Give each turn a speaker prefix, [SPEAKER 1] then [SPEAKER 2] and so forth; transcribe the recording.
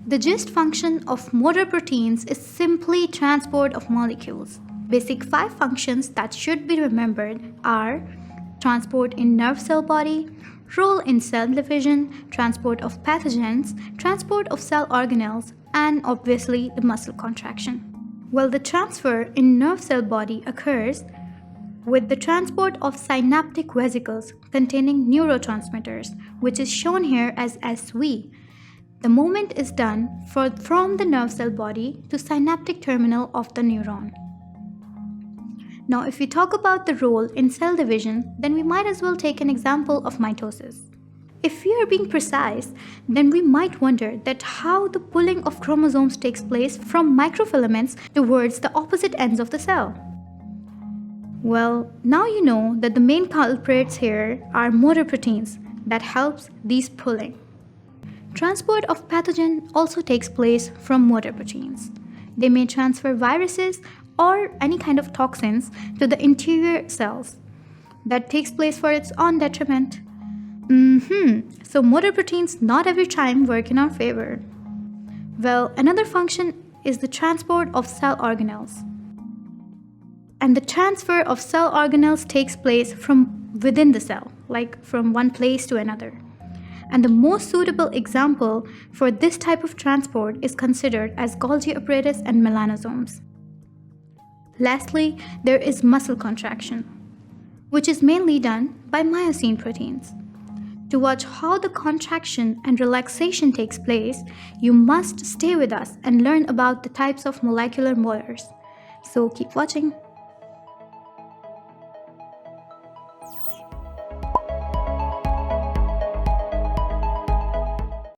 [SPEAKER 1] The gist function of motor proteins is simply transport of molecules. Basic 5 functions that should be remembered are transport in nerve cell body, role in cell division, transport of pathogens, transport of cell organelles, and obviously the muscle contraction. Well, the transfer in nerve cell body occurs with the transport of synaptic vesicles containing neurotransmitters, which is shown here as SV. The movement is done from the nerve cell body to synaptic terminal of the neuron. Now, if we talk about the role in cell division, then we might as well take an example of mitosis. If we are being precise, then we might wonder that how the pulling of chromosomes takes place from microfilaments towards the opposite ends of the cell. Well, now you know that the main culprits here are motor proteins that helps these pulling. Transport of pathogen also takes place from motor proteins. They may transfer viruses or any kind of toxins to the interior cells. That takes place for its own detriment. So motor proteins not every time work in our favor. Well, another function is the transport of cell organelles. And the transfer of cell organelles takes place from within the cell, like from one place to another. And the most suitable example for this type of transport is considered as Golgi apparatus and melanosomes. Lastly, there is muscle contraction, which is mainly done by myosin proteins. To watch how the contraction and relaxation takes place, you must stay with us and learn about the types of molecular motors. So keep watching.